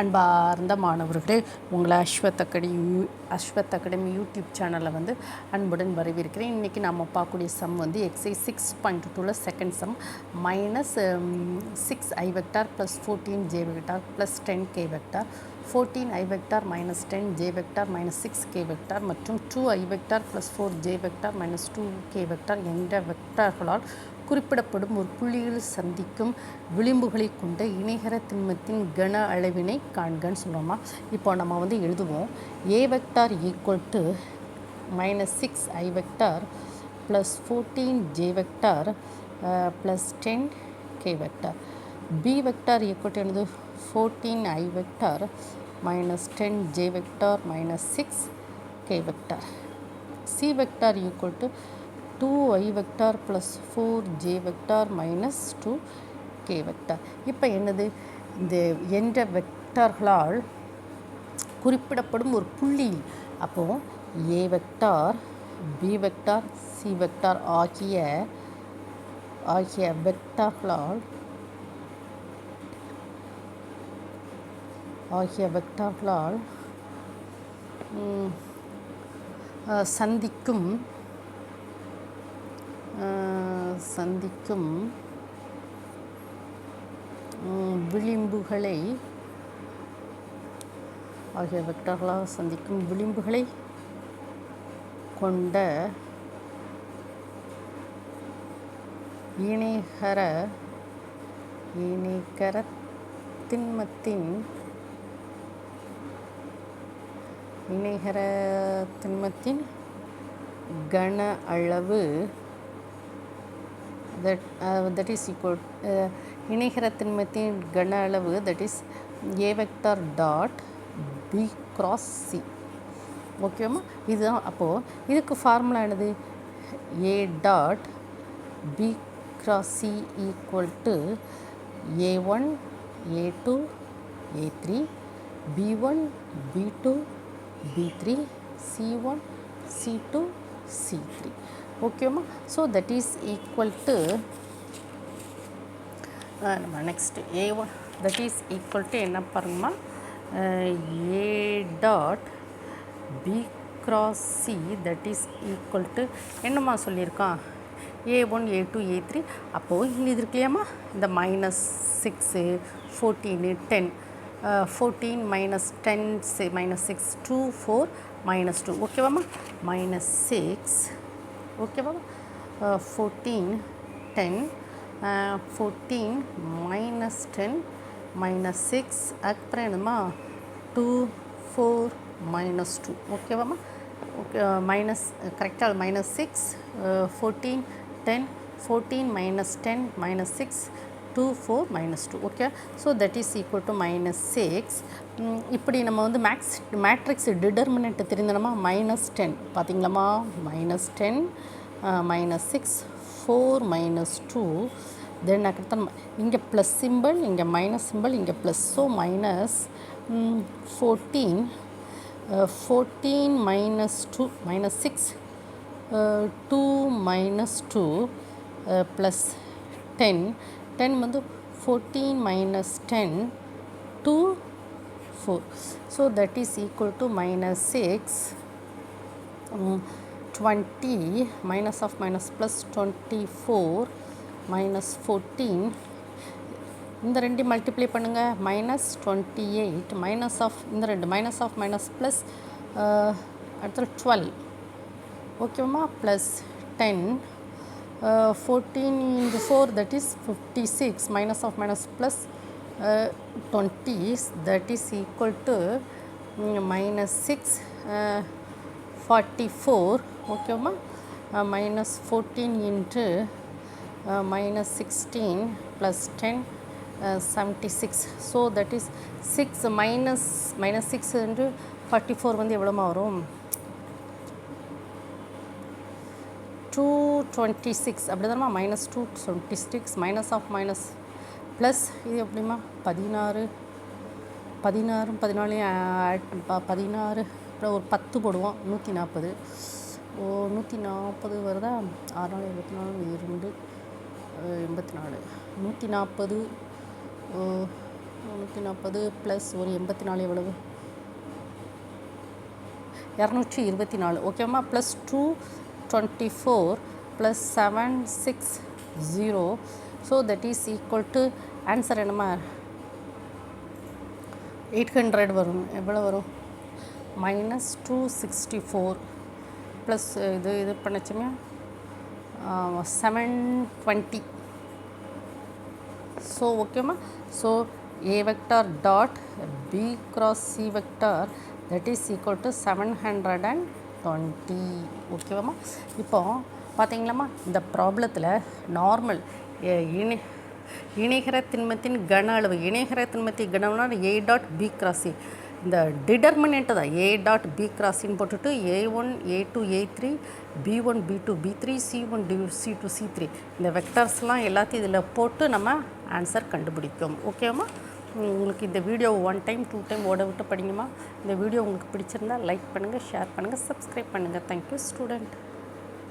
அன்பார்ந்த மாணவர்களே, உங்களை அஸ்வத் அகாடமி யூடியூப் சேனலில் வந்து அன்புடன் வரவேற்கிறேன். இன்றைக்கி நம்ம பார்க்கக்கூடிய சம் வந்து exercise 6.2 second sum -6i vector plus 14j vector plus 10k vector 14i vector minus 10j vector minus 6k vector மற்றும் 2i vector plus 4j vector minus 2k vector என்ற வெக்டார்களால் குறிப்பிடப்படும் ஒரு புள்ளியில் சந்திக்கும் விளிம்புகளை கொண்ட இணைகர திண்மத்தின் கன அளவினை காண்கன்னு சொல்லுவோமா. இப்போ நம்ம வந்து எழுதுவோம் a vector equal to -6i vector plus 14j vector plus 10k vector. b vector equal to என்னது 14i vector minus 10j vector minus 6k vector. c vector equal to 2i vector plus 4j vector minus 2k vector. இப்போ என்னது, இந்த என்ற வெக்டார்களால் குறிப்பிடப்படும் ஒரு புள்ளி. அப்போது a vector b vector c vector ஆகிய வெக்டார்களால் சந்திக்கும் விளிம்புகளை கொண்ட இணைகர திண்மத்தின் கன அளவு that is equal இணைகர திண்மத்தின் கன அளவு that is a vector dot b cross c. ஓகேவா? இதுதான். அப்போது இதுக்கு ஃபார்முலா என்னது, a dot b cross c equal to a1 a2 a3 b1 b2 b3 c1 c2 c3. ஓகேவா? So that is equal to நம்ம next a1 that is equal to என்ன பாருங்கம்மா, a dot b cross c that is equal to என்னம்மா சொல்லியிருக்கான், a1 a2 a3. அப்போது இது இருக்குல்லையாம்மா, இந்த -6 14 10 14 minus 10 minus 6 2 4 minus 2. ஓகேவாம்மா, -6 ஓகேவா, 14 10 14 minus 10 minus 6 அப்புறம் என்னம்மா 2 4 minus 2. ஓகேவாம்மா, ஓகே மைனஸ் கரெக்டாக -6 14 10 14 minus 10 minus 6 2 4 minus 2. Okay, so that is equal to -6. இப்படி நம்ம வந்து மேட்ரிக்ஸ் டிடர்மினன்ட் தெரிந்தனமா -10 பார்த்தீங்களாம்மா, -10 -6 4 -2. தென் அடுத்த இங்கே ப்ளஸ் சிம்பிள், இங்கே மைனஸ் சிம்பிள், இங்கே plus. So -14 minus 2 minus 6 2 minus 2 plus 10 வந்து 14 minus 10 2 4. So that is equal to -6 20 minus of minus plus 24 minus 14. இந்த ரெண்டு மல்டிப்ளை பண்ணுங்கள், -28 மைனஸ் ஆஃப் இந்த ரெண்டு மைனஸ் ஆஃப் மைனஸ் ப்ளஸ் அடுத்த 12. ஓகேவா, plus 10 14 into 4 that is 56 minus of minus plus 20 that is equal to -6 44. ஓகேவா, -14 into -16 plus 10 76. So that is 6 -6 into 44 வந்து எவ்வளோமா வரும், 226. அப்படி தானம்மா, -226 மைனஸ் ஆஃப் மைனஸ் ப்ளஸ் இது எப்படிமா 16 14 அப்புறம் ஒரு 10 போடுவோம், 140. 140 வருதா, 6 24 2 84 140 340 ப்ளஸ் ஒரு 84 எவ்வளவு 224 ஓகேம்மா plus 224 plus 760 so that is equal to answer என்னம்மா 800 வரும் எவ்வளோ வரும் மைனஸ் 264 ப்ளஸ் இது பண்ணச்சுமே 720 ஸோ ஓகேம்மா so A vector dot B cross C vector that is equal to 720 ஓகேவாம்மா இப்போ பார்த்தீங்களாம்மா இந்த ப்ராப்ளத்தில் நார்மல் இணைகர திண்மத்தின் கன அளவு இணைகர திண்மத்தின் கன அளவுனா A dot B cross C இந்த டிடர்மினேண்ட்டு தான் A டாட் B கிராஸின்னு போட்டுட்டு A1 A2 A3 B1 B2 B3 C1 C2 C3 இந்த வெக்டர்ஸ்லாம் எல்லாத்தையும் இதில் போட்டு நம்ம ஆன்சர் கண்டுபிடிக்கும் ஓகேவாம்மா உங்களுக்கு இந்த வீடியோ 1 டைம் 2 டைம் ஓட விட்டு படிங்கம்மா இந்த வீடியோ உங்களுக்கு பிடிச்சிருந்தா லைக் பண்ணுங்கள் ஷேர் பண்ணுங்கள் சப்ஸ்கிரைப் பண்ணுங்கள் தேங்க்யூ ஸ்டூடெண்ட்